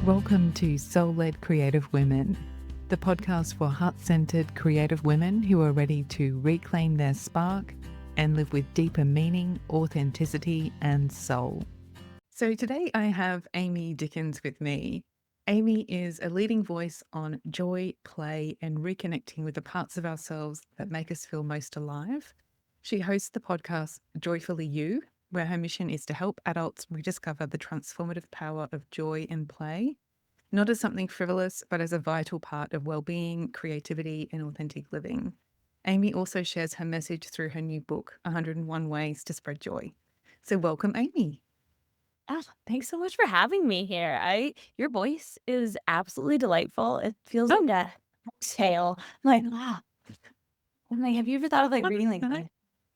Welcome to Soul-Led Creative Women, the podcast for heart-centered creative women who are ready to reclaim their spark and live with deeper meaning, authenticity, and soul. So today I have Amy Dickens with me. Amy is a leading voice on joy, play, and reconnecting with the parts of ourselves that make us feel most alive. She hosts the podcast Joyfully You, where her mission is to help adults rediscover the transformative power of joy and play, not as something frivolous, but as a vital part of wellbeing, creativity, and authentic living. Amy also shares her message through her new book, 101 Ways to Spread Joy. So welcome, Amy. Oh, thanks so much for having me here. Your voice is absolutely delightful. It feels like a exhale. I'm like, wow. I'm like, have you ever thought of Oh, reading that's nice.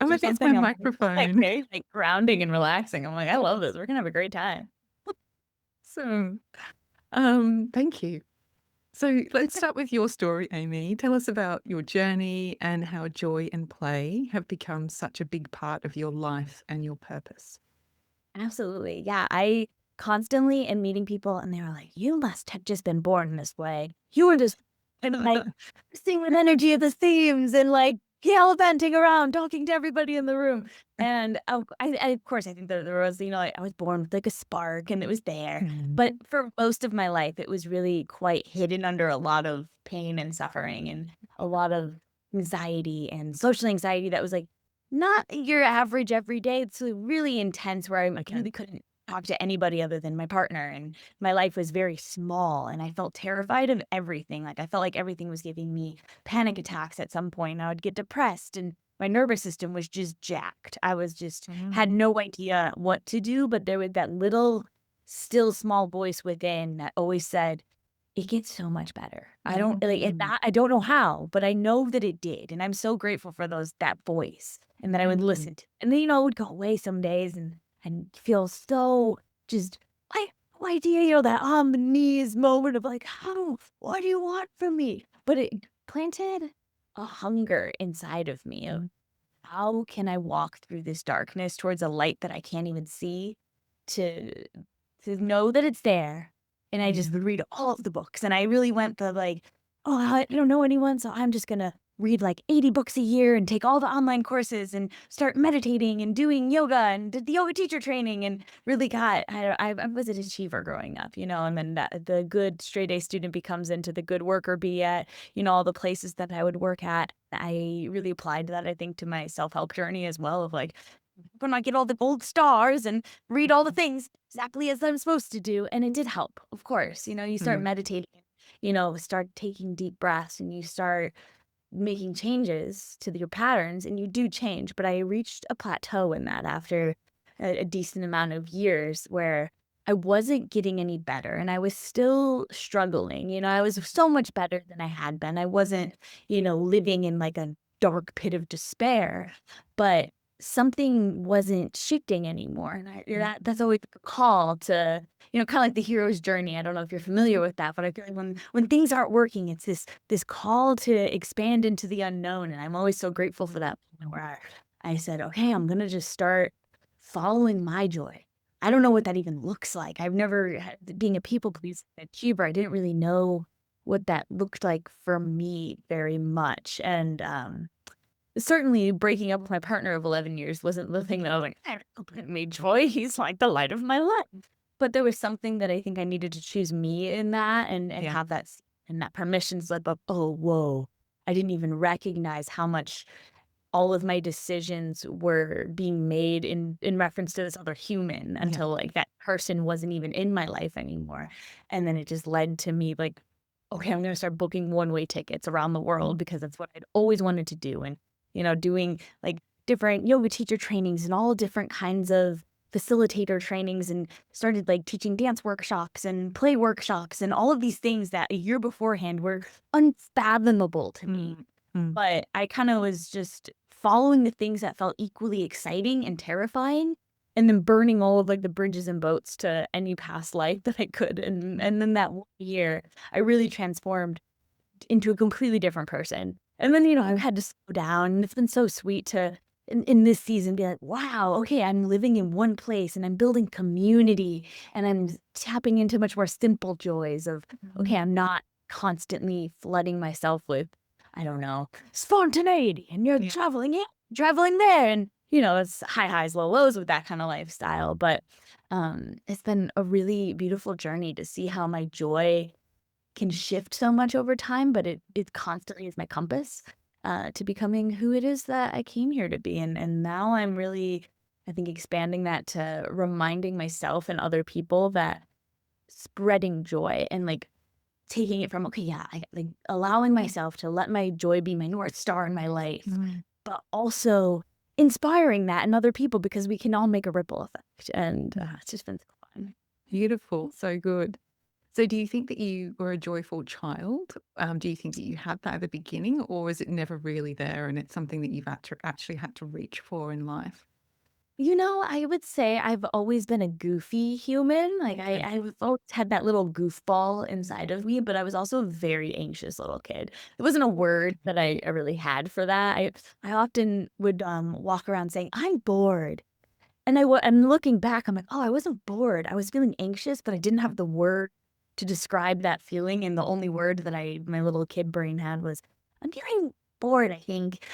Oh, or maybe it's my something? I'm like microphone. very grounding and relaxing. I'm like, I love this. We're gonna have a great time. So, thank you. So let's start with your story, Amy. Tell us about your journey and how joy and play have become such a big part of your life and your purpose. Absolutely. Yeah. I constantly am meeting people and they're like, you must have just been born this way. You were just and sing with energy of the themes and gallivanting around, talking to everybody in the room. And of course, I think that there was, I was born with a spark and it was there. But for most of my life, it was really quite hidden under a lot of pain and suffering and a lot of anxiety and social anxiety that was not your average every day. It's really intense where I really couldn't talk to anybody other than my partner, and my life was very small, and I felt terrified of everything. I felt like everything was giving me panic attacks at some point. I would get depressed, and my nervous system was just jacked. I was just had no idea what to do, but there was that little, still small voice within that always said, it gets so much better. I don't I don't know how, but I know that it did, and I'm so grateful for that voice, and that I would listen to. And then, it would go away some days and feel so just like, no idea, that on the knees moment of how, what do you want from me? But it planted a hunger inside of me of how can I walk through this darkness towards a light that I can't even see to know that it's there. And I just would read all of the books. And I really went oh, I don't know anyone, so I'm just gonna read 80 books a year and take all the online courses and start meditating and doing yoga and did the yoga teacher training and really I was an achiever growing up, and then the good straight A student becomes into the good worker bee at, all the places that I would work at. I really applied that, I think, to my self-help journey as well of when I get all the gold stars and read all the things exactly as I'm supposed to do. And it did help, of course. You start meditating, start taking deep breaths and you start making changes to your patterns and you do change. But I reached a plateau in that after a decent amount of years where I wasn't getting any better and I was still struggling. I was so much better than I had been. I wasn't, living in a dark pit of despair, but something wasn't shifting anymore. And that's always a call to, kind of like the hero's journey. I don't know if you're familiar with that, but I feel like when things aren't working, it's this call to expand into the unknown. And I'm always so grateful for that moment where I said, okay, I'm gonna just start following my joy. I don't know what that even looks like. I've never being a people pleaser achiever. I didn't really know what that looked like for me very much. And certainly breaking up with my partner of 11 years wasn't the thing that I was like, "I don't bring me joy. He's like the light of my life." But there was something that I think I needed to choose me in that and have and that permission slip of, oh, whoa. I didn't even recognize how much all of my decisions were being made in reference to this other human until that person wasn't even in my life anymore. And then it just led to me okay, I'm gonna start booking one-way tickets around the world because that's what I'd always wanted to do. And, doing different yoga teacher trainings and all different kinds of facilitator trainings and started teaching dance workshops and play workshops and all of these things that a year beforehand were unfathomable to me. But I kind of was just following the things that felt equally exciting and terrifying, and then burning all of the bridges and boats to any past life that I could. And then that 1 year, I really transformed into a completely different person. And then, I've had to slow down. And it's been so sweet to in this season, be like, wow, okay, I'm living in one place and I'm building community and I'm tapping into much more simple joys of, okay, I'm not constantly flooding myself with, I don't know, spontaneity and you're traveling here, traveling there. And, it's high highs, low lows with that kind of lifestyle. But it's been a really beautiful journey to see how my joy can shift so much over time, but it constantly is my compass to becoming who it is that I came here to be. And now I'm really, I think, expanding that to reminding myself and other people that spreading joy and like taking it from, okay, yeah, like allowing myself to let my joy be my North Star in my life, but also inspiring that in other people because we can all make a ripple effect. And it's just been so fun. Beautiful. So good. So do you think that you were a joyful child? Do you think that you had that at the beginning, or is it never really there and it's something that you've actually had to reach for in life? I would say I've always been a goofy human. Like I've always had that little goofball inside of me, but I was also a very anxious little kid. It wasn't a word that I really had for that. I often would walk around saying, I'm bored. And looking back, I'm like, oh, I wasn't bored. I was feeling anxious, but I didn't have the word to describe that feeling. And the only word that my little kid brain had was, I'm feeling bored, I think.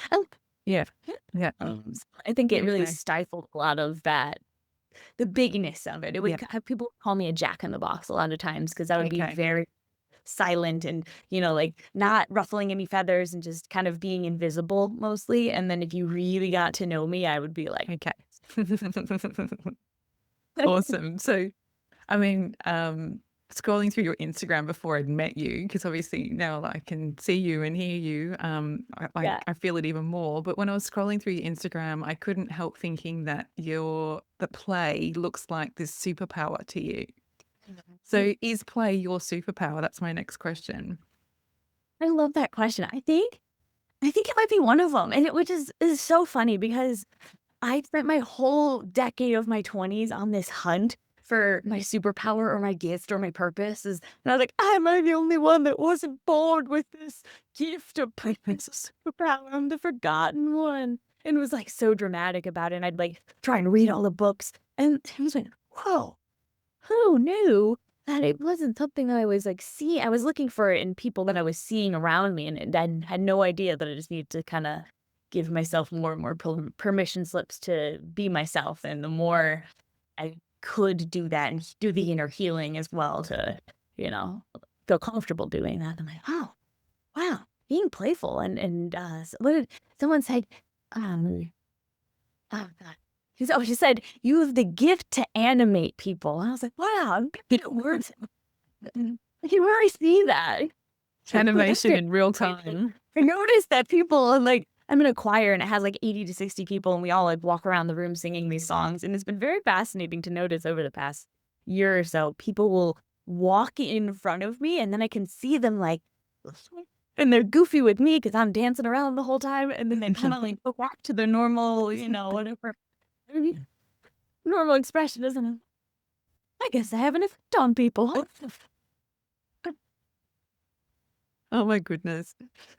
Yeah. Yeah. So I think it really Okay. stifled a lot of that, the bigness of it. It would have people call me a jack in the box a lot of times because I would be Okay. very silent and, like not ruffling any feathers and just kind of being invisible mostly. And then if you really got to know me, I would be like, Okay. Awesome. So, I mean, scrolling through your Instagram before I'd met you, because obviously now that I can see you and hear you, yeah. I feel it even more. But when I was scrolling through your Instagram, I couldn't help thinking that the play looks like this superpower to you. So is play your superpower? That's my next question. I love that question. I think it might be one of them. And which is so funny because I spent my whole decade of my 20s on this hunt for my superpower or my gift or my purpose. And I was like, am I the only one that wasn't born with this gift or purpose or superpower? I'm the forgotten one. And was like so dramatic about it. And I'd like try and read all the books. And I was like, whoa, who knew that it wasn't something that I was like I was looking for it in people that I was seeing around me and I had no idea that I just needed to kind of give myself more and more permission slips to be myself. And the more I could do that and do the inner healing as well to, you know, feel comfortable doing that. I'm like, oh, wow, being playful. What did someone say? Oh god. She said, "You have the gift to animate people." And I was like, "Wow, I'm good at words." You really see that. Animation in real time. I noticed that people like I'm in a choir and it has like 80 to 60 people and we all like walk around the room singing these songs. And it's been very fascinating to notice over the past year or so. People will walk in front of me and then I can see them like and they're goofy with me because I'm dancing around the whole time. And then they kind of like go back to their normal, whatever normal expression, isn't it? I guess I have an effect on people. Oh my goodness.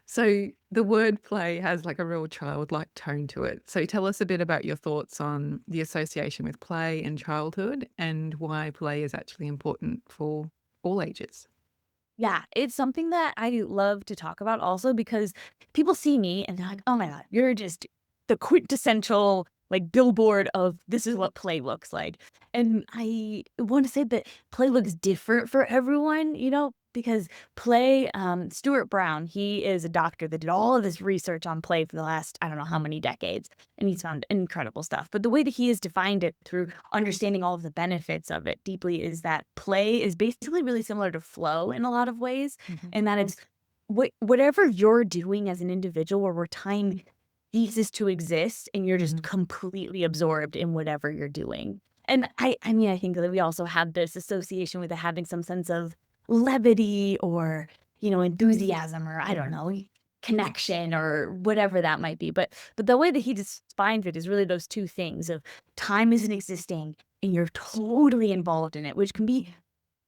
So the word play has like a real childlike tone to it. So tell us a bit about your thoughts on the association with play and childhood and why play is actually important for all ages. Yeah, it's something that I love to talk about also because people see me and they're like, oh my God, you're just the quintessential like billboard of this is what play looks like. And I want to say that play looks different for everyone, because play, Stuart Brown, he is a doctor that did all of this research on play for the last, I don't know how many decades, and he's found incredible stuff. But the way that he has defined it through understanding all of the benefits of it deeply is that play is basically really similar to flow in a lot of ways. And that it's whatever you're doing as an individual where time ceases to exist and you're just completely absorbed in whatever you're doing. And I mean, I think that we also have this association with it having some sense of levity or, enthusiasm or I don't know, connection or whatever that might be. But the way that he defines it is really those two things of time isn't existing and you're totally involved in it, which can be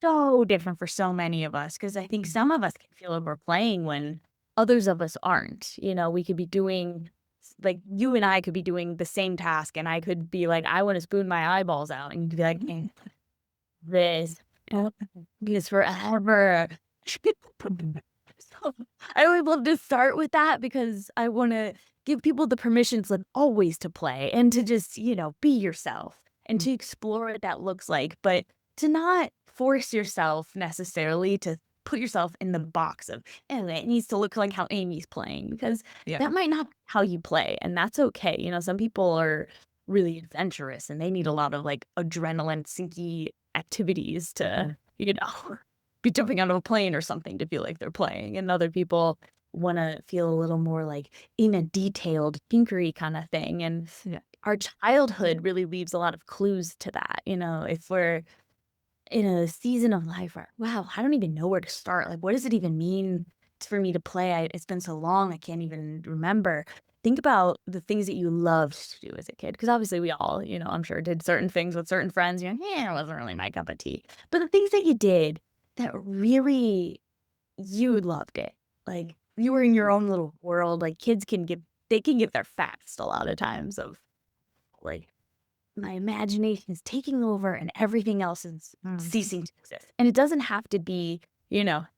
so different for so many of us. Cause I think some of us can feel like we're playing when others of us aren't. We could be doing like you and I could be doing the same task, and I could be like, I want to spoon my eyeballs out, and you'd be like, this is forever. So I would love to start with that because I want to give people the permission to, like, always to play and to just, be yourself and to explore what that looks like, but to not force yourself necessarily to put yourself in the box of, oh, it needs to look like how Amy's playing, because Yeah. that might not be how you play. And that's okay. Some people are really adventurous and they need a lot of like adrenaline sinky activities to, be jumping out of a plane or something to feel like they're playing. And other people want to feel a little more like in a detailed, tinkery kind of thing. And our childhood really leaves a lot of clues to that. If we're in a season of life where, wow, I don't even know where to start. Like, what does it even mean for me to play? It's been so long, I can't even remember. Think about the things that you loved to do as a kid. Because obviously we all, I'm sure did certain things with certain friends. It wasn't really my cup of tea. But the things that you did that really, you loved it. Like, you were in your own little world. Like, kids they can get there fast a lot of times of, like, my imagination is taking over and everything else is ceasing to exist. And it doesn't have to be,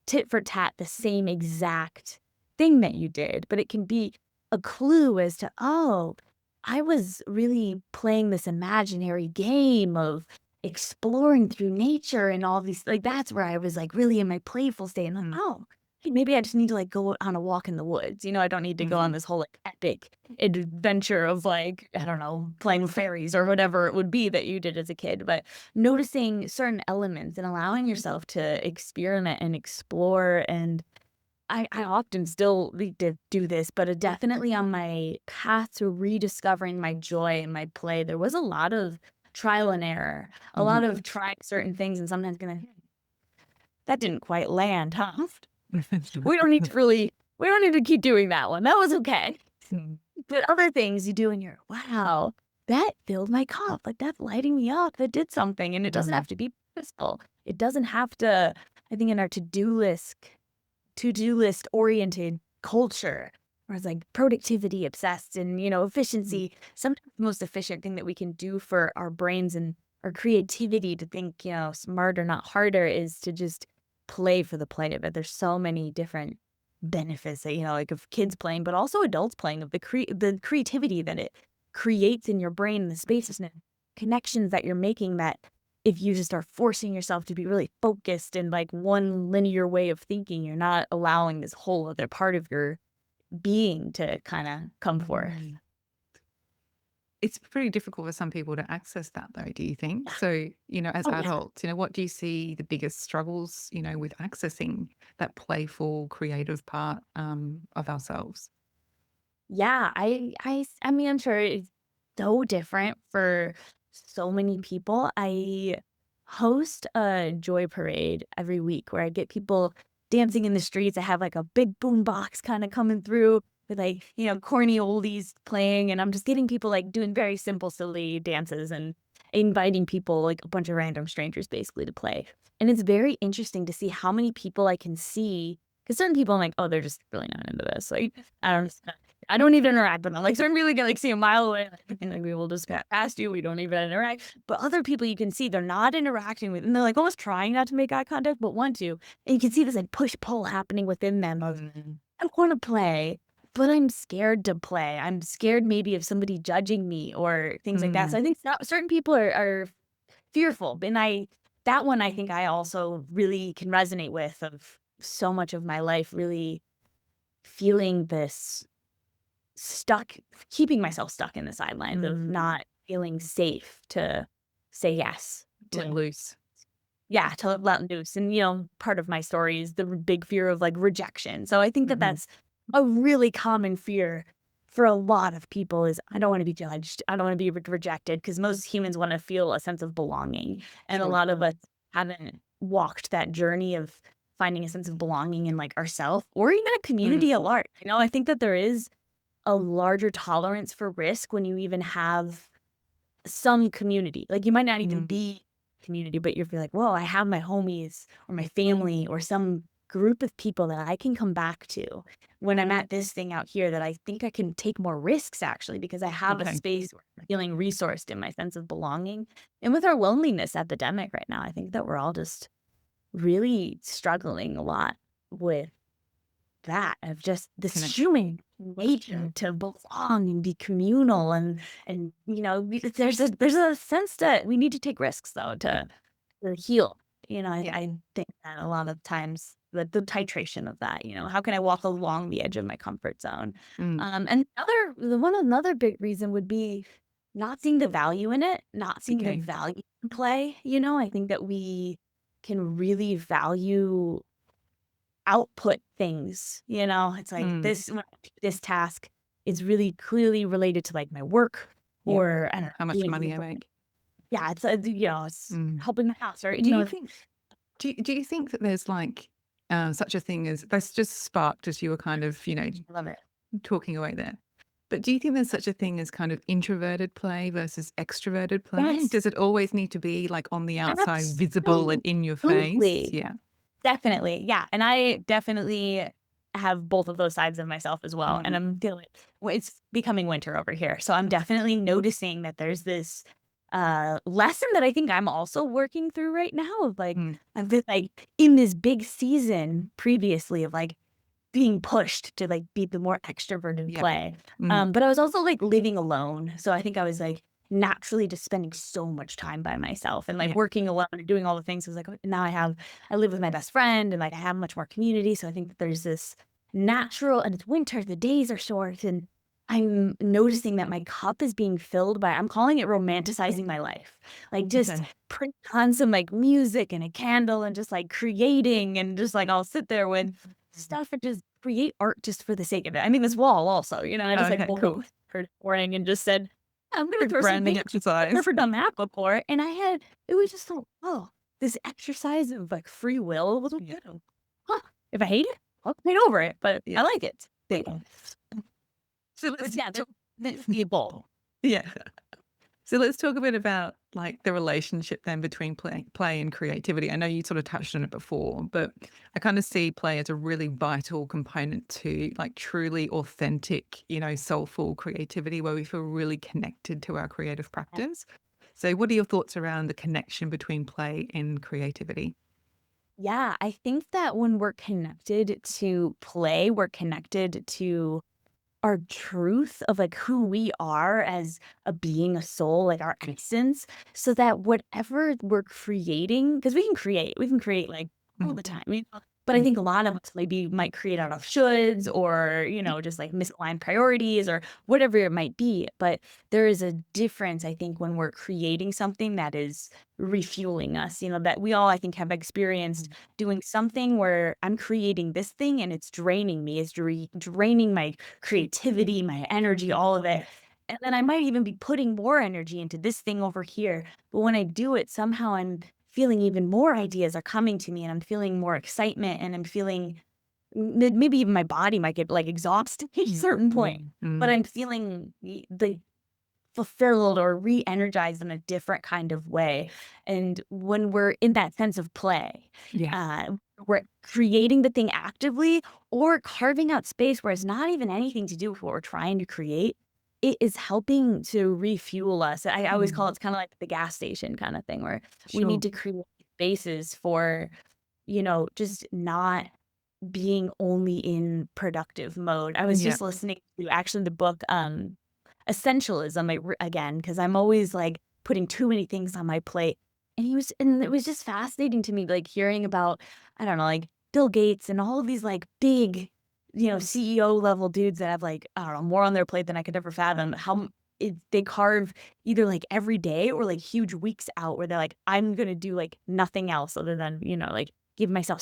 tit for tat, the same exact thing that you did, but it can be a clue as to, oh, I was really playing this imaginary game of exploring through nature and all these, like, that's where I was like really in my playful state. And I'm like, oh, maybe I just need to like go on a walk in the woods. I don't need to go on this whole like epic adventure of like, I don't know, playing with fairies or whatever it would be that you did as a kid. But noticing certain elements and allowing yourself to experiment and explore. And I often still need to do this, but definitely on my path to rediscovering my joy and my play, there was a lot of trial and error, a lot of trying certain things and sometimes that didn't quite land, huh? We don't need to keep doing that one. That was okay. But other things you do and you're, wow, that filled my cup. Like, that's lighting me up. That did something. And it doesn't have to be purposeful. It doesn't have to, I think in our to-do list oriented culture, where it's like productivity obsessed and, efficiency, sometimes the most efficient thing that we can do for our brains and our creativity to think, smarter, not harder, is to just play for the play of it. There's so many different benefits that, like of kids playing, but also adults playing, of the creativity that it creates in your brain and the spaces and connections that you're making, that if you just are forcing yourself to be really focused in like one linear way of thinking, you're not allowing this whole other part of your being to kind of come forth. It's pretty difficult for some people to access that though, do you think? So, as adults, what do you see the biggest struggles, with accessing that playful, creative part of ourselves? Yeah, I mean, I'm sure it's so different for so many people. I host a joy parade every week where I get people dancing in the streets. I have like a big boom box kind of coming through with like, corny oldies playing, and I'm just getting people like doing very simple, silly dances and inviting people, like a bunch of random strangers basically, to play. And it's very interesting to see how many people I can see, because certain people I'm like, oh, they're just really not into this. Like, I don't even interact with them. Like, so I'm really gonna like see a mile away, and like we will just pass past you. We don't even interact. But other people you can see they're not interacting with, and they're like almost trying not to make eye contact, but want to. And you can see this like push pull happening within them of, I want to play, but I'm scared to play. I'm scared maybe of somebody judging me or things like that. So I think certain people are fearful, and that one I think I also really can resonate with, of so much of my life really feeling this keeping myself stuck in the sidelines of not feeling safe to say yes. To let loose. Yeah, to let loose. And, part of my story is the big fear of like rejection. So I think that that's a really common fear for a lot of people, is I don't want to be judged. I don't want to be rejected, because most humans want to feel a sense of belonging. And a lot of us haven't walked that journey of finding a sense of belonging in like ourselves or even a community at large. I think that there is a larger tolerance for risk when you even have some community. Like, you might not even be community, but you're like, whoa, I have my homies or my family or some group of people that I can come back to when I'm at this thing out here, that I think I can take more risks actually, because I have a Okay. space where I'm feeling resourced in my sense of belonging. And with our loneliness epidemic right now, I think that we're all just really struggling a lot with that, of just this Connect. human nature to belong and be communal, and there's a sense that we need to take risks though to heal. Yeah. I think that a lot of times the titration of that, how can I walk along the edge of my comfort zone? Mm. And another big reason would be not seeing the value in it, not seeing the Okay. value in play. I think that we can really value output things. It's like Mm. this task is really clearly related to like my work, Yeah. or I don't know, How much money I make. yeah, it's Mm. helping the house, or Do you think do you think that there's like such a thing as that's just sparked as you were kind of, love it. talking away there. But do you think there's such a thing as kind of introverted play versus extroverted play? Yes, Does it always need to be like on the outside, visible and in your face? absolutely. Yeah. Definitely, yeah, and I definitely have both of those sides of myself as well, and Mm. I'm feeling it's becoming winter over here, so I'm definitely noticing that there's this, lesson that I think I'm also working through right now, of, like, Mm. I've been, like, in this big season previously of, like, being pushed to, like, be the more extroverted Yeah. play, Mm. but I was also, like, living alone, so I think I was, like, naturally just spending so much time by myself and, like, Yeah. working alone and doing all the things. I was like, now I live with my best friend, and, like, I have much more community, so I think that there's this natural, and it's winter, the days are short, and I'm noticing that my cup is being filled by, I'm calling it romanticizing my life. Like, just Okay. putting on some, like, music and a candle and just, like, creating, and just, like, I'll sit there with stuff and just create art just for the sake of it. I mean, this wall also, I just, like, Okay, pulled cool. up her pouring and just said, I'm gonna Quick throw some branding paint. I've exercise. never done that before, and it was just so, oh, this exercise of, like, free will was Yeah. good. Huh, if I hate it, I'll paint over it, but Yeah. I like it. There you go. So But let's yeah, talk. there's the bowl. Yeah. So let's talk a bit about like the relationship then between play and creativity. I know you sort of touched on it before, but I kind of see play as a really vital component to like truly authentic, soulful creativity where we feel really connected to our creative practice. So what are your thoughts around the connection between play and creativity? Yeah, I think that when we're connected to play, we're connected to our truth of, like, who we are as a being, a soul, like, our essence, so that whatever we're creating, because we can create, like, all Mm, the time, but I mm, think a lot of us maybe might create out of shoulds, or, just, like, misaligned priorities or whatever it might be, but there is a difference, I think, when we're creating something that is refueling us, that we all, I think, have experienced doing something where I'm creating this thing and it's draining me, it's draining my creativity, my energy, all of it. And then I might even be putting more energy into this thing over here. But when I do it, somehow I'm feeling even more ideas are coming to me, and I'm feeling more excitement, and I'm feeling maybe even my body might get like exhausted at a certain point, but mm. I'm feeling the fulfilled or re-energized in a different kind of way. And when we're in that sense of play, Yeah. uh, we're creating the thing actively, or carving out space where it's not even anything to do with what we're trying to create. It is helping to refuel us. I always call Mm. it, it's kind of like the gas station kind of thing, where we Sure. need to create spaces for, just not being only in productive mode. I was Yeah. just listening to actually the book, Essentialism, again, because I'm always like putting too many things on my plate. And it was just fascinating to me, like hearing about, I don't know, like Bill Gates and all of these like big, CEO level dudes that have like, I don't know, more on their plate than I could ever fathom. They carve either like every day or like huge weeks out where they're like, I'm going to do like nothing else other than, like give myself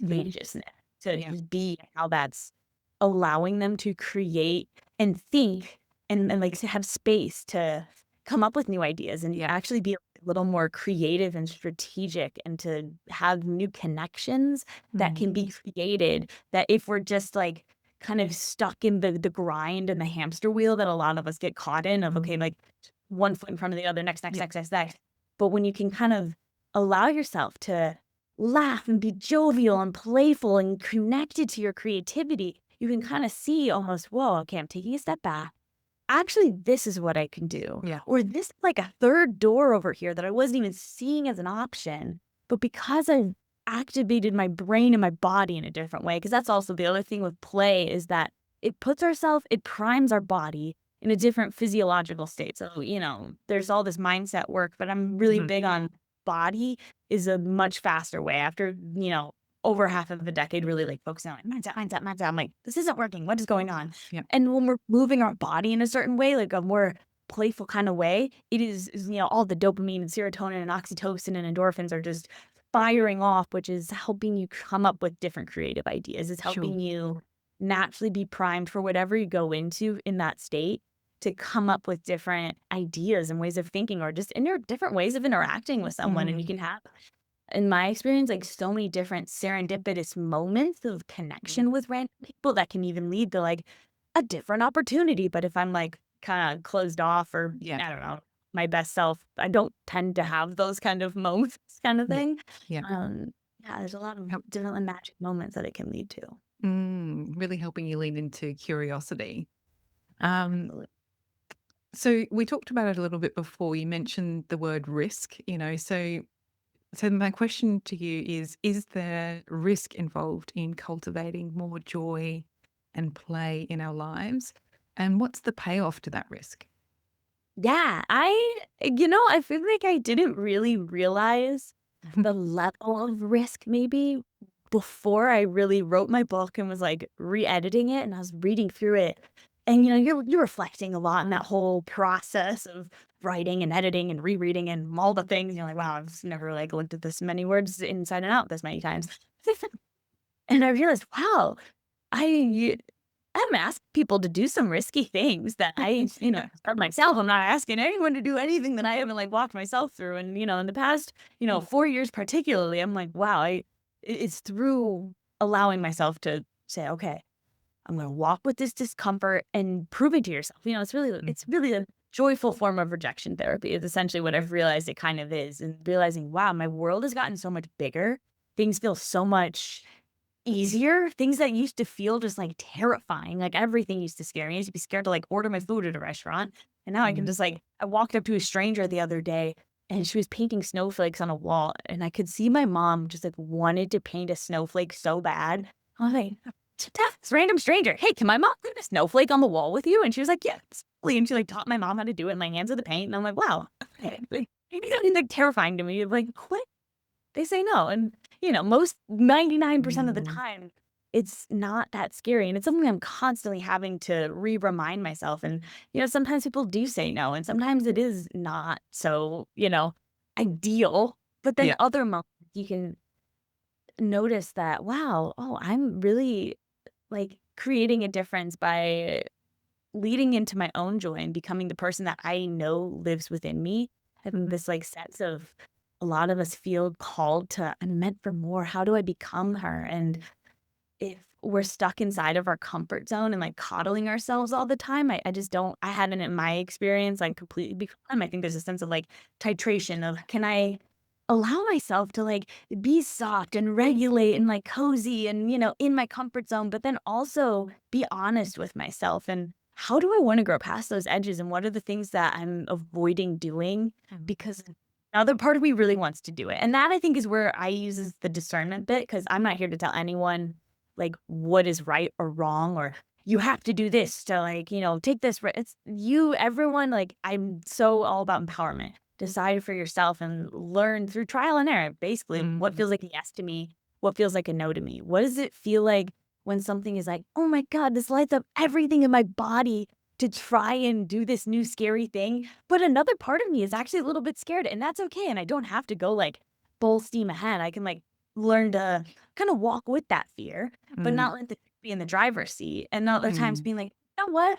Yeah. spaciousness to Yeah. just be, how that's allowing them to create and think, and like to have space to come up with new ideas and Yeah. actually be a little more creative and strategic, and to have new connections that Mm. can be created, that if we're just like kind of stuck in the grind and the hamster wheel that a lot of us get caught in of, okay, like one foot in front of the other, next, Yeah. next. But when you can kind of allow yourself to laugh and be jovial and playful and connected to your creativity, you can kind of see almost, whoa, okay, I'm taking a step back. Actually, this is what I can do. Yeah. Or this is like a third door over here that I wasn't even seeing as an option. But because I've activated my brain and my body in a different way, because that's also the other thing with play is that it primes our body in a different physiological state. So, there's all this mindset work, but I'm really big on body is a much faster way after, over half of a decade, really like focusing on like, mindset. I'm like, this isn't working. What is going on? Yeah. And when we're moving our body in a certain way, like a more playful kind of way, it is all the dopamine and serotonin and oxytocin and endorphins are just firing off, which is helping you come up with different creative ideas. It's helping you naturally be primed for whatever you go into in that state to come up with different ideas and ways of thinking or just different ways of interacting with someone. And you can have, in my experience, like so many different serendipitous moments of connection with random people that can even lead to like a different opportunity. But if I'm like kind of closed off or I don't know, my best self, I don't tend to have those kind of moments kind of thing. Yeah. There's a lot of different magic moments that it can lead to. Really helping you lean into curiosity. Absolutely. So we talked about it a little bit before. You mentioned the word risk, so my question to you is there risk involved in cultivating more joy and play in our lives? And what's the payoff to that risk? Yeah, I feel like I didn't really realize the level of risk maybe before I really wrote my book and was like re-editing it and I was reading through it. And you're reflecting a lot in that whole process of writing and editing and rereading and all the things. You're like, wow, I've never like looked at this many words inside and out this many times. And I realized, wow, I'm asking people to do some risky things that I, for myself, I'm not asking anyone to do anything that I haven't like walked myself through. And, in the past, 4 years particularly, I'm like, wow, it's through allowing myself to say, okay, I'm going to walk with this discomfort and prove it to yourself. It's really a joyful form of rejection therapy is essentially what I've realized it kind of is. And realizing, wow, my world has gotten so much bigger. Things feel so much easier. Things that used to feel just like terrifying, like everything used to scare me. I used to be scared to like order my food at a restaurant. And now I can just like, I walked up to a stranger the other day and she was painting snowflakes on a wall. And I could see my mom just like wanted to paint a snowflake so bad. I was like, this random stranger, hey, can my mom put a snowflake on the wall with you? And she was like, yeah, absolutely. And she like taught my mom how to do it in my hands of the paint. And I'm like, wow, okay. Like, maybe that is like terrifying to me. Like, what? They say no. And, most 99% of the time, it's not that scary. And it's something I'm constantly having to remind myself. And, sometimes people do say no. And sometimes it is not so, ideal. But then other moments you can notice that, wow, oh, I'm really like creating a difference by leading into my own joy and becoming the person that I know lives within me. Having this like sense of a lot of us feel called to, I'm meant for more. How do I become her? And if we're stuck inside of our comfort zone and like coddling ourselves all the time, I just don't, I hadn't in my experience, like completely become. I think there's a sense of like titration of, can I allow myself to like be soft and regulate and like cozy and, in my comfort zone, but then also be honest with myself and how do I want to grow past those edges and what are the things that I'm avoiding doing because another part of me really wants to do it. And that I think is where I use the discernment bit because I'm not here to tell anyone like what is right or wrong or you have to do this to like, take this. It's you, everyone, like I'm so all about empowerment. Decide for yourself and learn through trial and error, basically what feels like a yes to me, what feels like a no to me. What does it feel like when something is like, oh my God, this lights up everything in my body to try and do this new scary thing. But another part of me is actually a little bit scared and that's okay. And I don't have to go like full steam ahead. I can like learn to kind of walk with that fear, but not let the be in the driver's seat. And other times being like, you know what?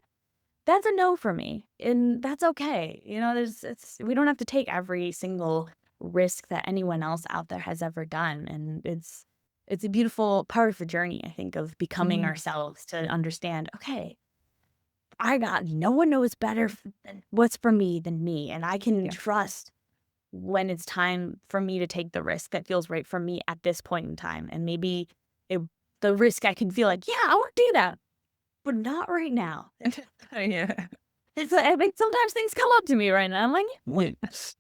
That's a no for me. And that's okay. We don't have to take every single risk that anyone else out there has ever done. And it's a beautiful part of the journey, I think, of becoming ourselves to understand, okay, no one knows better what's for me than me. And I can trust when it's time for me to take the risk that feels right for me at this point in time. And maybe it, the risk I can feel like, yeah, I want to do that, but not right now. Yeah. It's like, I think sometimes things come up to me right now. I'm like, wait, that's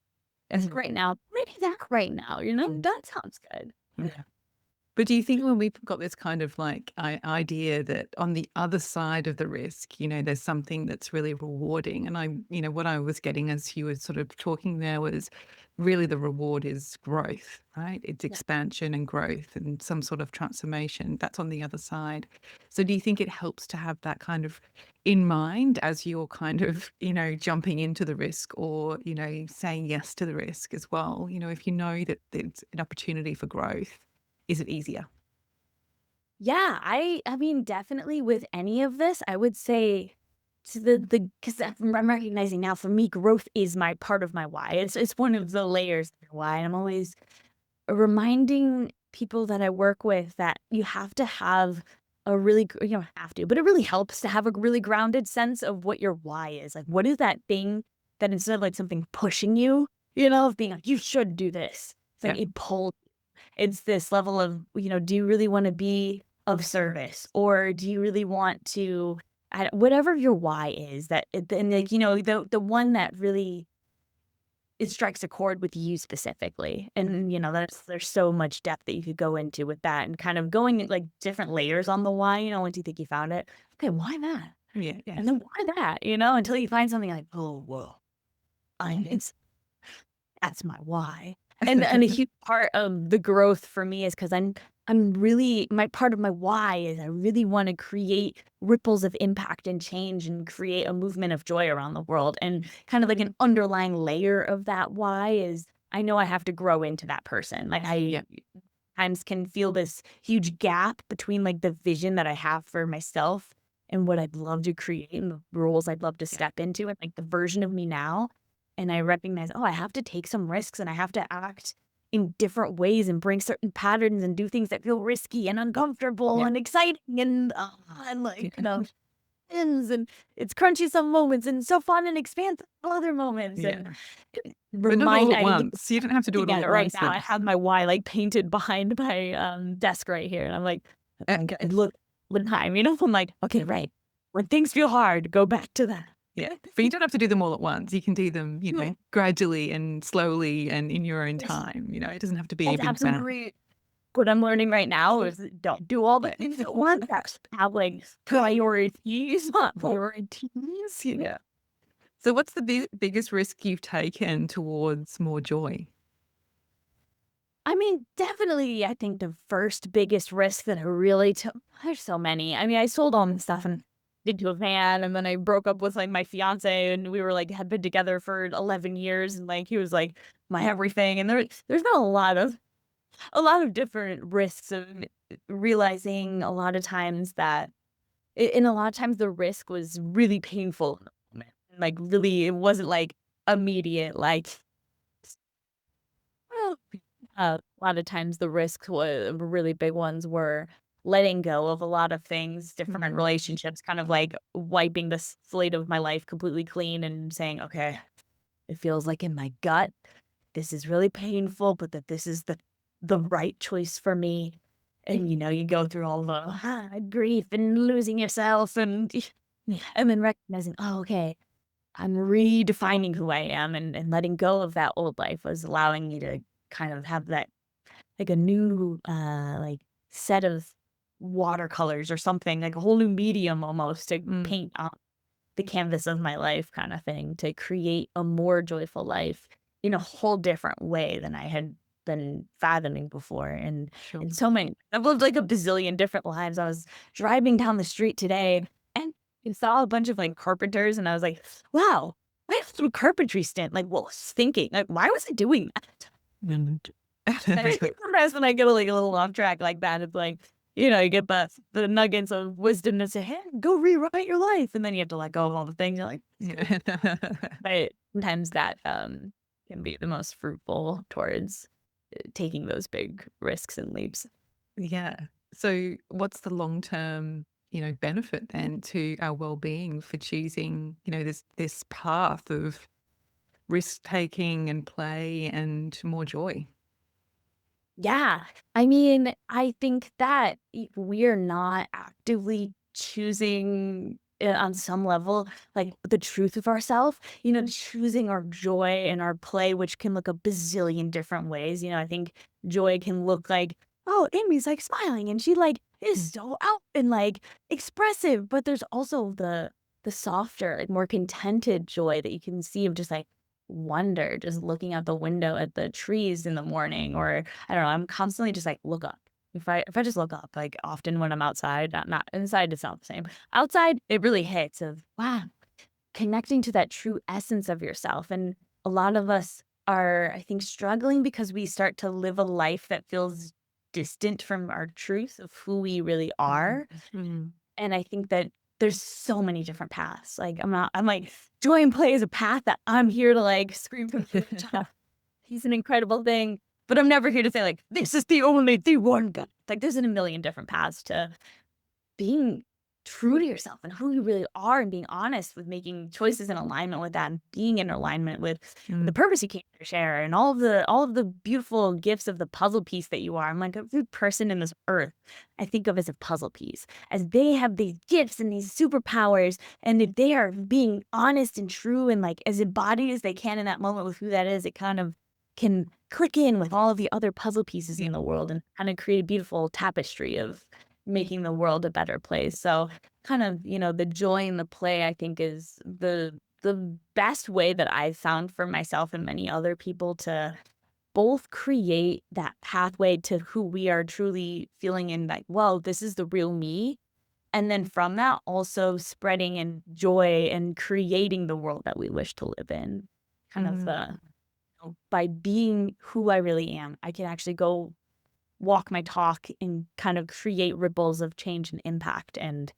right now. Maybe that right now, that sounds good. Yeah. But do you think when we've got this kind of like idea that on the other side of the risk, there's something that's really rewarding? And what I was getting as you were sort of talking there was really the reward is growth, right? It's Yeah. expansion and growth and some sort of transformation. That's on the other side. So do you think it helps to have that kind of in mind as you're kind of, jumping into the risk or, saying yes to the risk as well? If you know that there's an opportunity for growth, is it easier? Yeah, I mean, definitely with any of this, I would say to the because I'm recognizing now for me, growth is my part of my why. It's one of the layers of your why. And I'm always reminding people that I work with that you have to have a really you don't have to, but it really helps to have a really grounded sense of what your why is. Like, what is that thing that instead of like something pushing you, of being like, you should do this. It's Yeah. like it pulls. It's this level of, do you really want to be of service, or do you really want to, whatever your why is, that, and like, the one that really it strikes a chord with you specifically. And, there's so much depth that you could go into with that and kind of going like different layers on the why, once you think you found it. Okay, why that? Yeah. And Yes. then why that, until you find something like, oh, whoa, it's that's my why. And a huge part of the growth for me is because I'm really my part of my why is I really wanna create ripples of impact and change and create a movement of joy around the world, and kind of like an underlying layer of that why is I know I have to grow into that person. Like, I Yeah. times can feel this huge gap between, like, the vision that I have for myself and what I'd love to create and the roles I'd love to step into and, like, the version of me now. And I recognize, oh, I have to take some risks and I have to act in different ways and bring certain patterns and do things that feel risky and uncomfortable Yeah. and exciting and like, Yeah. ends and it's crunchy some moments and so fun and expansive other moments. Yeah. And But not all remind at I once. You don't have to do it all together at right once now. I then. have my why like painted behind my desk right here. And I'm like, Uh, I look one time, I'm like, okay, right. When things feel hard, go back to that. yeah. But you don't have to do them all at once. You can do them, Yeah. gradually and slowly and in your own Yes. time. It doesn't have to be a That's big bang. absolutely what I'm learning right now is don't do all the things at once. Have like priorities, not priorities. Yeah. So what's the biggest risk you've taken towards more joy? I mean, definitely, I think the first biggest risk that I really took, there's so many. I mean, I sold all my stuff and into a van, and then I broke up with like my fiance, and we were like had been together for 11 years, and like he was like my everything. And there's been a lot of different risks of realizing a lot of times that, and a lot of times the risk was really painful in the moment. Like really, it wasn't like immediate, like, well, a lot of times the risks were really big ones were letting go of a lot of things, different Mhm. relationships, kind of like wiping the slate of my life completely clean and saying, okay, it feels like in my gut, this is really painful, but that this is the right choice for me. And you go through all the grief and losing yourself and then recognizing, oh, okay, I'm redefining who I am, and letting go of that old life was allowing me to kind of have that like a new like set of watercolors or something, like a whole new medium almost to Mm, paint on the canvas of my life kind of thing, to create a more joyful life in a whole different way than I had been fathoming before. sure. And so many I've lived like a bazillion different lives. I was driving down the street today and I saw a bunch of like carpenters and I was like, wow, I have through carpentry stint. Like, what was thinking? Like, why was I doing that? And Sometimes when I get like a little off track like that, it's like, you get the nuggets of wisdom to say, hey, go rewrite your life. And then you have to let go of all the things you're like, yeah. but sometimes that can be the most fruitful towards taking those big risks and leaps. Yeah. So what's the long-term, benefit then to our well-being for choosing, this path of risk taking and play and more joy. Yeah. I mean, I think that we're not actively choosing on some level, like the truth of ourselves, choosing our joy and our play, which can look a bazillion different ways. I think joy can look like, oh, Amy's like smiling and she like is Mm. so out and like expressive, but there's also the softer, like more contented joy that you can see of just like wonder, just looking out the window at the trees in the morning, or I don't know, I'm constantly just like, look up. If I just look up, like often when I'm outside, not inside, it's not the same. Outside, it really hits of wow, connecting to that true essence of yourself. And a lot of us are, I think, struggling because we start to live a life that feels distant from our truth of who we really are. Mm. And I think that there's so many different paths. Like I'm like, joy and play is a path that I'm here to like scream from the rooftop. He's an incredible thing. But I'm never here to say like, this is the one guy. Like there's a million different paths to being true to yourself and who you really are and being honest with making choices in alignment with that and being in alignment with the Mm. purpose you came to share and all of the beautiful gifts of the puzzle piece that you are. I'm like every person in this earth I think of as a puzzle piece, as they have these gifts and these superpowers, and if they are being honest and true and like as embodied as they can in that moment with who that is, it kind of can click in with all of the other puzzle pieces in the world and kind of create a beautiful tapestry of making the world a better place. So kind of, the joy and the play, I think, is the best way that I've found for myself and many other people to both create that pathway to who we are truly feeling in, like, well, this is the real me. And then from that, also spreading in joy and creating the world that we wish to live in. Kind of Mm. by being who I really am, I can actually go walk my talk and kind of create ripples of change and impact and,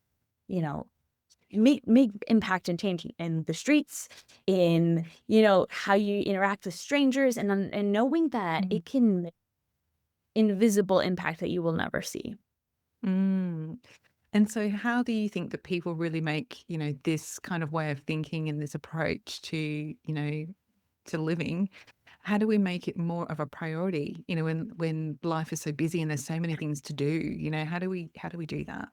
you know, make impact and change in the streets, in, how you interact with strangers and knowing that Mm. it can invisible impact that you will never see. Mm. And so how do you think that people really make, this kind of way of thinking and this approach to, to living, how do we make it more of a priority, when life is so busy and there's so many things to do, how do we do that?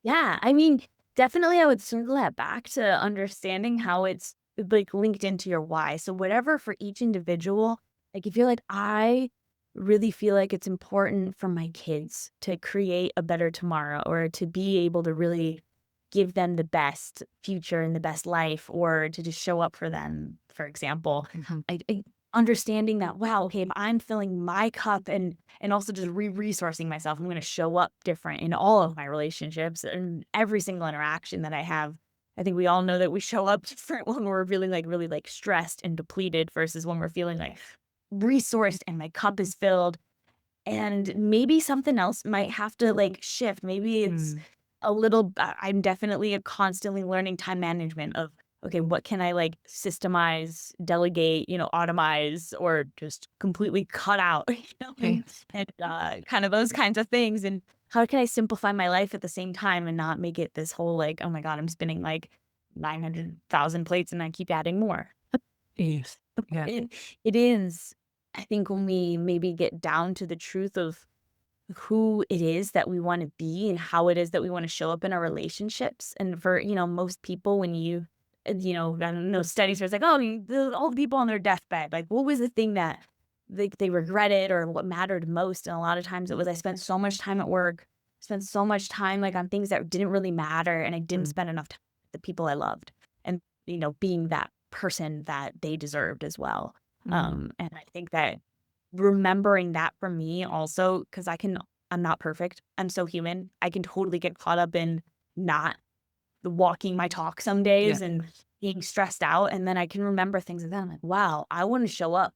Yeah, I mean, definitely I would circle that back to understanding how it's like linked into your why. So whatever for each individual, like if you're like, I really feel like it's important for my kids to create a better tomorrow or to be able to really give them the best future and the best life or to just show up for them, for example. Mhm. I understanding that, wow, okay, if I'm filling my cup and also just resourcing myself, I'm going to show up different in all of my relationships and every single interaction that I have. I think we all know that we show up different when we're feeling like really like stressed and depleted versus when we're feeling like resourced and my cup is filled. And maybe something else might have to like shift. Maybe it's Mm. a little, I'm definitely a constantly learning time management of, okay, what can I like systemize, delegate, automize, or just completely cut out, Okay. and kind of those kinds of things. And how can I simplify my life at the same time and not make it this whole like, oh my God, I'm spinning like 900,000 plates and I keep adding more. Yes. Yeah. It, it is, I think, when we maybe get down to the truth of who it is that we want to be and how it is that we want to show up in our relationships. And for, most people, when I don't know, studies where it's like, oh, all the people on their deathbed, like, what was the thing that they regretted or what mattered most? And a lot of times it was, I spent so much time at work, spent so much time like on things that didn't really matter. And I didn't Mm. spend enough time with the people I loved and, being that person that they deserved as well. Mm. And I think that remembering that for me also, because I'm not perfect. I'm so human. I can totally get caught up in not walking my talk some Yeah. days and being stressed out. And then I can remember things like that. I'm like, wow, I want to show up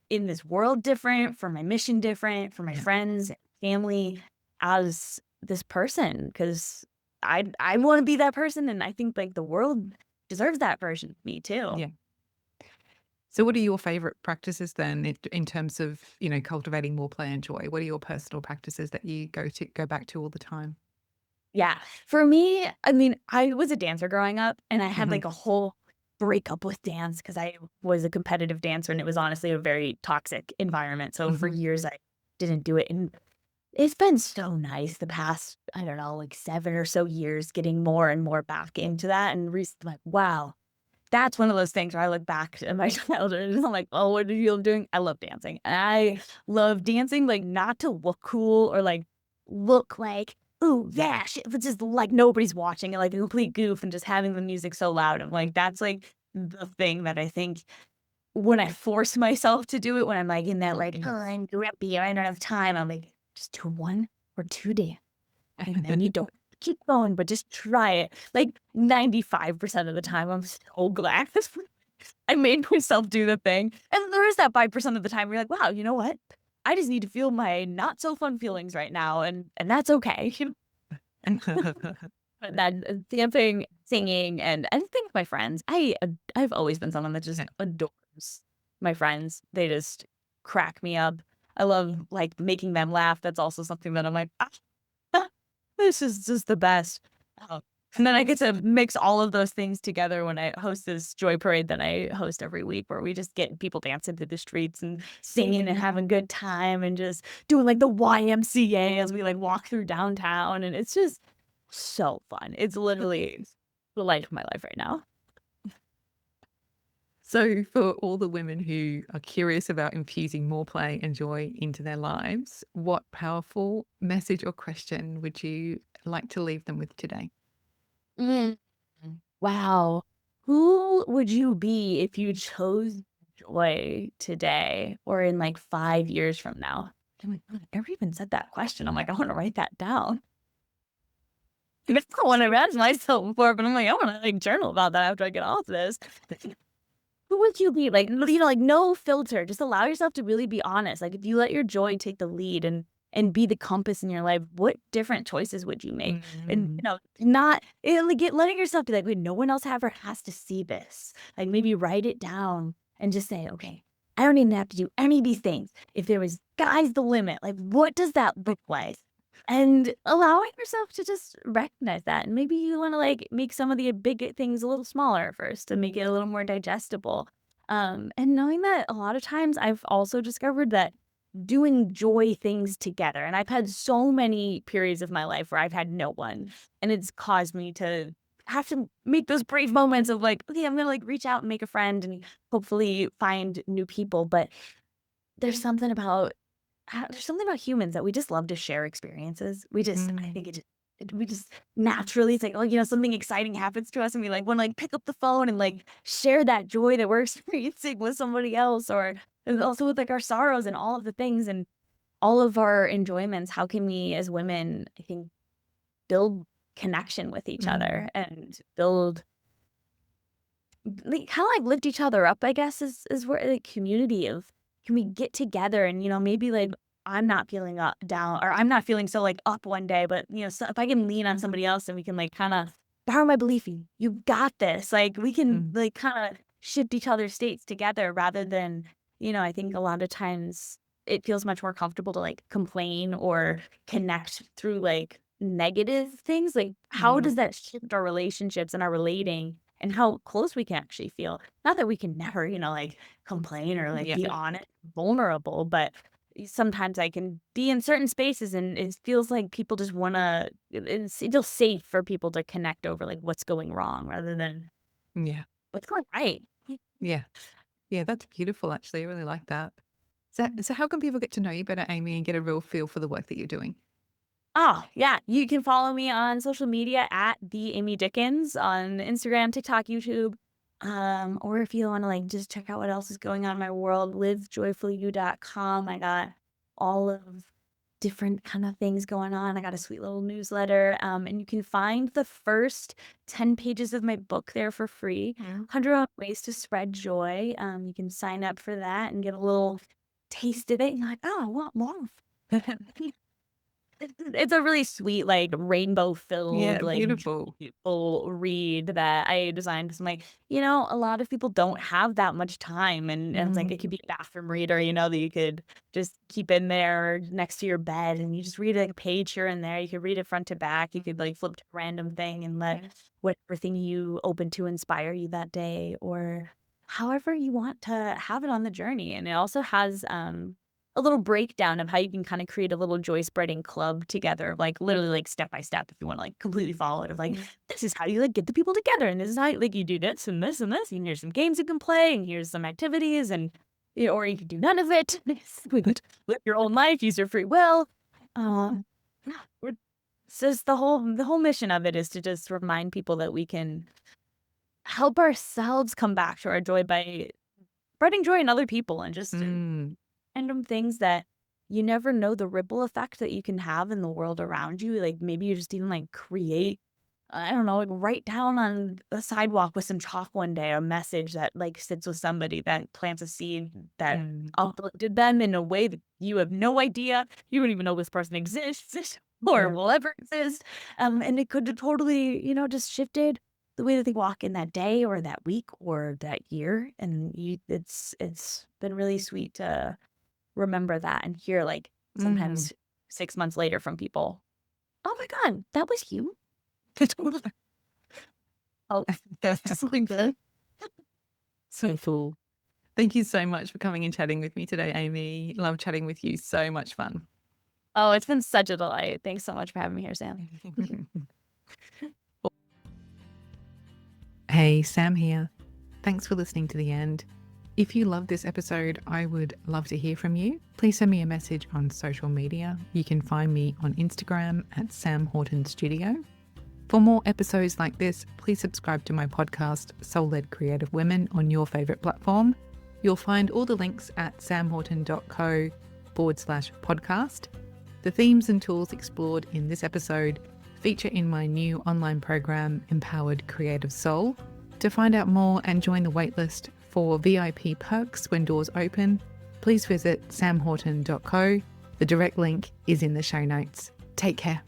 in this world different, for my mission different, for my Yeah. friends, family, as this person. Because I want to be that person. And I think like the world deserves that version of me too. Yeah. So what are your favorite practices then in terms of, cultivating more play and joy? What are your personal practices that you go back to all the time? Yeah. For me, I mean, I was a dancer growing up and I had Mhm. like a whole break up with dance because I was a competitive dancer and it was honestly a very toxic environment. So for years I didn't do it. And it's been so nice the past, I don't know, like 7 or so years getting more and more back into that and like, wow, that's one of those things where I look back at my childhood and I'm like, "Oh, what are you doing?" I love dancing. And I love dancing, like, not to look cool or, like, look like, "Ooh, yeah, shit," but just, like, nobody's watching it, like a complete goof and just having the music so loud. I'm like, that's, like, the thing that I think when I force myself to do it, when I'm, like, in that, like, "Oh, I'm grumpy or I don't have time," I'm like, "Just do 1 or 2 dance." And then you don't keep going, but just try it. Like 95% of the time, I'm so glad I made myself do the thing. And there is that 5% of the time where you're like, wow, you know what? I just need to feel my not so fun feelings right now, and that's okay. But then dancing, singing, and I think my friends, I've always been someone that just adores my friends. They just crack me up. I love like making them laugh. That's also something that I'm like, this is just the best. Oh, and then I get to mix all of those things together when I host this joy parade that I host every week where we just get people dancing through the streets and singing and having a good time and just doing like the YMCA as we like walk through downtown. And it's just so fun. It's literally the light of my life right now. So, for all the women who are curious about infusing more play and joy into their lives, what powerful message or question would you like to leave them with today? Mm. Wow. Who would you be if you chose joy today or in like 5 years from now? I'm like, "Oh, I never even said that question." I'm like, I want to write that down. I don't want to imagine myself before, but I'm like, I want to like journal about that after I get off this. Who would you be? Like, like no filter. Just allow yourself to really be honest. Like if you let your joy take the lead and be the compass in your life, what different choices would you make? And not like letting yourself be like, wait, no one else ever has to see this. Like maybe write it down and just say, okay, I don't even have to do any of these things. If there was sky's the limit, like what does that look like? And allowing yourself to just recognize that. And maybe you want to like make some of the big things a little smaller first to make it a little more digestible. And knowing that a lot of times I've also discovered that doing joy things together. And I've had so many periods of my life where I've had no one. And it's caused me to have to make those brave moments of like, okay, I'm gonna like reach out and make a friend and hopefully find new people. But there's something about humans that we just love to share experiences. I think we just naturally, it's like, oh, something exciting happens to us and we like want to like pick up the phone and like share that joy that we're experiencing with somebody else, or and also with like our sorrows and all of the things and all of our enjoyments. How can we as women, I think, build connection with each other and build like, kinda, like, lift each other up, I guess, is where, like, community of can we get together and, maybe, like, I'm not feeling up down or I'm not feeling so, like, up one day, but, so if I can lean on somebody else and we can, like, kinda borrow my belief in, "You got this." Like, we can, like, kinda shift each other's states together rather than, I think a lot of times it feels much more comfortable to, like, complain or connect through, like, negative things. Like, how does that shift our relationships and our relating and how close we can actually feel? Not that we can never, like, complain or, like, be honest, vulnerable, but sometimes I can be in certain spaces and it feels like people just wanna it feels safe for people to connect over, like, what's going wrong rather than Yeah. what's going right. Yeah. Yeah, that's beautiful, actually. I really like that. So how can people get to know you better, Amy, and get a real feel for the work that you're doing? Oh, yeah. You can follow me on social media at the Amy Dickens on Instagram, TikTok, YouTube. Or if you want to like just check out what else is going on in my world, livejoyfullyyou.com. I got all of different kind of things going on. I got a sweet little newsletter. And you can find the first 10 pages of my book there for free. 100 Ways to Spread Joy. You can sign up for that and get a little taste of it. And you're like, oh, I want more. It's a really sweet, like, Yeah, rainbow-filled, like, beautiful. joyful read that I designed 'cause I'm like, a lot of people don't have that much time, and it's like, it could Mm, be a bathroom reader, that you could just keep in there next to your bed, and you just read, like, a page here and there. You could read it front to back. You could, like, flip to a random thing and let whatever thing you open to inspire you that day, or however you want to have it on the journey. And it also has, a little breakdown of how you can kind of create a little joy spreading club together, like literally like step by step if you want to like completely follow it of like, this is how you like get the people together. And this is how like you do this and this and this. And here's some games you can play and here's some activities and, or you can do none of it. Live your own life, use your free will. Yeah, it's just the whole mission of it is to just remind people that we can help ourselves come back to our joy by spreading joy in other people and just mm, random things that you never know the ripple effect that you can have in the world around you. Like maybe you just even like create, I don't know, like write down on the sidewalk with some chalk one day a message that like sits with somebody that plants a seed that mm, uplifted them in a way that you have no idea. You don't even know this person exists or yeah. will ever exist. And it could have totally, just shifted the way that they walk in that day or that week or that year. And it's been really sweet to remember that and hear like Mm. sometimes 6 months later from people, "Oh my god, that was you?" Oh, That's something good. So cool. Thank you so much for coming and chatting with me today, Amy. Love chatting with you. So much fun. oh, it's been such a delight. Thanks so much for having me here, Sam. Hey, Sam here. Thanks for listening to the end. If you love this episode, I would love to hear from you. Please send me a message on social media. You can find me on Instagram at Sam Horton Studio. For more episodes like this, please subscribe to my podcast, Soul-Led Creative Women, on your favourite platform. You'll find all the links at samhorton.co/podcast. The themes and tools explored in this episode feature in my new online program, Empowered Creative Soul. To find out more and join the waitlist for VIP perks when doors open, please visit samhorton.co. The direct link is in the show notes. Take care.